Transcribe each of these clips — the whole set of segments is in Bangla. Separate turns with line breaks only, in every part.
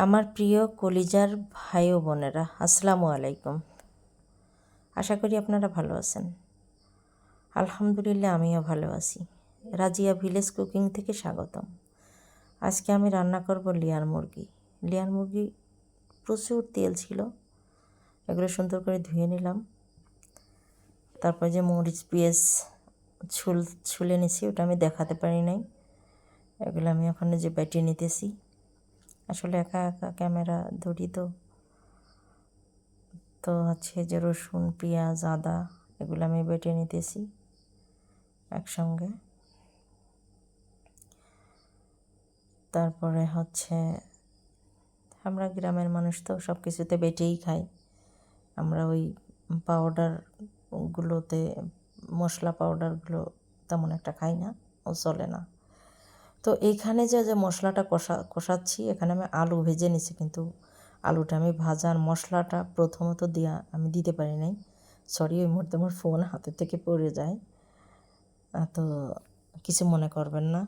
আমার প্রিয় কলিজার ভাই ও বোনেরা, আসসালামু আলাইকুম। আশা করি আপনারা ভালো আছেন। আলহামদুলিল্লাহ, আমিও ভালো আছি। রাজিয়া ভিলেজ কুকিং থেকে স্বাগতম। আজকে আমি রান্না করব লেয়ার মুরগি। লেয়ার মুরগি প্রচুর তেল ছিল, এগুলো সুন্দর করে ধুয়ে নিলাম। তারপর যে মরিচ পেঁয়াজ ছুলে নিছি, ওটা আমি দেখাতে পারি নাই। এগুলো আমি ওখানে যে বেটে নিতেছি। আসলে একা একা ক্যামেরা ধরি তো হচ্ছে যে রসুন পেঁয়াজ আদা এগুলো আমি বেটে নিতেছি একসঙ্গে। তারপরে হচ্ছে আমরা গ্রামের মানুষ তো সব কিছুতে বেটেই খাই। আমরা ওই পাউডারগুলোতে মশলা পাউডারগুলো তেমন একটা খাই না, ও চলে না। তো এইখানে যে মশলাটা কষাচ্ছি, এখানে আমি আলু ভেজে নিছি, কিন্তু আলুটা আমি ভাজার মশলাটা প্রথমত আমি দিতে পারি নাই। সরি, ওই মুহূর্তে আমার ফোন হাতের থেকে পড়ে যায়, তো কিছু মনে করবেন না।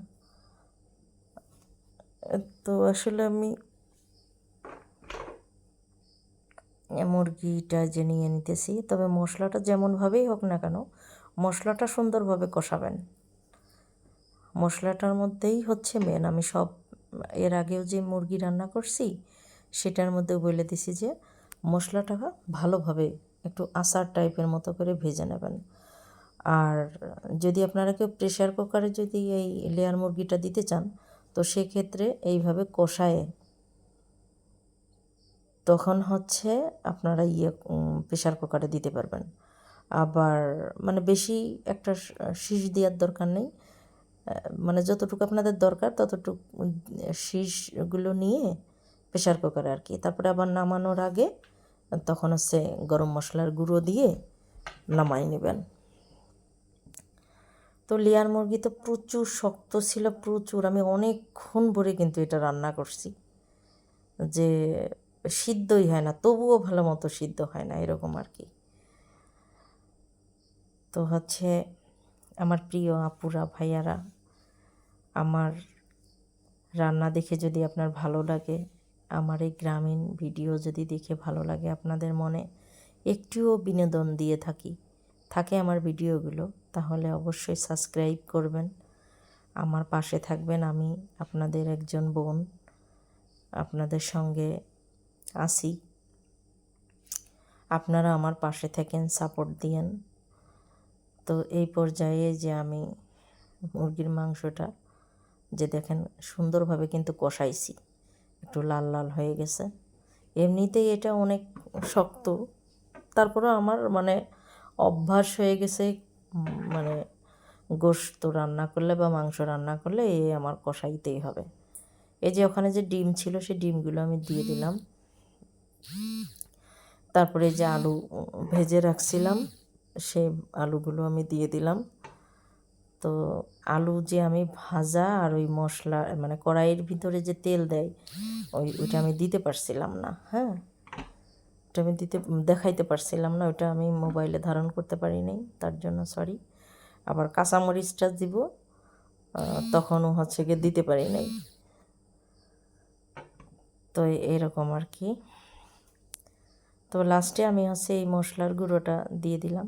তো আসলে আমি মুরগিটা যে নিয়ে নিতেছি, তবে মশলাটা যেমনভাবেই হোক না কেন, মশলাটা সুন্দরভাবে কষাবেন। মশলাটার মধ্যেই হচ্ছে মেন। আমি সব এর আগেও যে মুরগি রান্না করছি সেটার মধ্যে বলে দিছি যে মশলাটা ভালোভাবে একটু আচার টাইপের মতো করে ভেজে নেবেন। আর যদি আপনারা কেউ প্রেশার কুকারে যদি এই লেয়ার মুরগিটা দিতে চান, তো সেক্ষেত্রে এইভাবে কষায়ে তখন হচ্ছে আপনারা প্রেশার কুকারে দিতে পারবেন। আবার মানে বেশি একটা শীষ দেওয়ার দরকার নেই, মানে যতটুকু আপনাদের দরকার ততটুকু শীষগুলো নিয়ে প্রেশার কুকারে আর কি। তারপরে আবার নামানোর আগে তখন হচ্ছে গরম মশলার গুঁড়ো দিয়ে নামাই নেবেন। তো লেয়ার মুরগি তো প্রচুর শক্ত ছিল, প্রচুর। আমি অনেকক্ষণ ভরে কিন্তু এটা রান্না করছি, যে সিদ্ধই হয় না, তবুও ভালো মতো সিদ্ধ হয় না, এরকম আর কি। তো হচ্ছে আমার প্রিয় আপুরা ভাইয়ারা, আমার রান্না দেখে যদি আপনার ভালো লাগে, আমার এই গ্রামীণ ভিডিও যদি দেখে ভালো লাগে, আপনাদের মনে একটুও বিনোদন দিয়ে থাকে আমার ভিডিওগুলো, তাহলে অবশ্যই সাবস্ক্রাইব করবেন, আমার পাশে থাকবেন। আমি আপনাদের একজন বোন, আপনাদের সঙ্গে আছি। আপনারা আমার পাশে থাকেন, সাপোর্ট দিয়েন। তো এই পর্যায়ে যে আমি মুরগির মাংসটা যে দেখেন সুন্দরভাবে কিন্তু কষাইছি, একটু লাল লাল হয়ে গেছে। এমনিতেই এটা অনেক শক্ত, তারপরেও আমার মানে অভ্যাস হয়ে গেছে, মানে গোশত রান্না করলে বা মাংস রান্না করলে আমার কষাইতেই হবে। এই যে ওখানে যে ডিম ছিল, সেই ডিমগুলো আমি দিয়ে দিলাম। তারপরে যে আলু ভেজে রাখছিলাম, সেই আলুগুলো আমি দিয়ে দিলাম। তো আলু যে আমি ভাজা আর ওই মশলা মানে কড়াইয়ের ভিতরে যে তেল দেয়, ওইটা আমি দিতে পারছিলাম না। হ্যাঁ, ওটা আমি দেখাইতে পারছিলাম না, ওটা আমি মোবাইলে ধারণ করতে পারি নাই, তার জন্য সরি। আবার কাঁচামরিচটা দিব, তখনও হচ্ছে গিয়ে দিতে পারি নাই। তো এরকম আর কি। তো লাস্টে আমি হচ্ছে এই মশলার গুঁড়োটা দিয়ে দিলাম,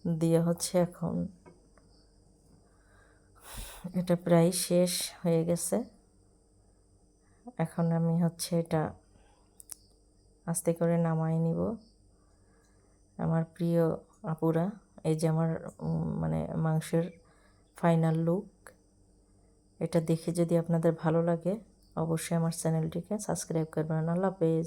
দিয়ে হচ্ছে এখন এটা প্রায় শেষ হয়ে গেছে। এখন আমি হচ্ছে এটা আস্তে করে নামাই নিব। আমার প্রিয় আপুরা, এই যে আমার মানে মাংসের ফাইনাল লুক, এটা দেখে যদি আপনাদের ভালো লাগে, অবশ্যই আমার চ্যানেলটিকে সাবস্ক্রাইব করবেন। আল্লাহ হাফেজ।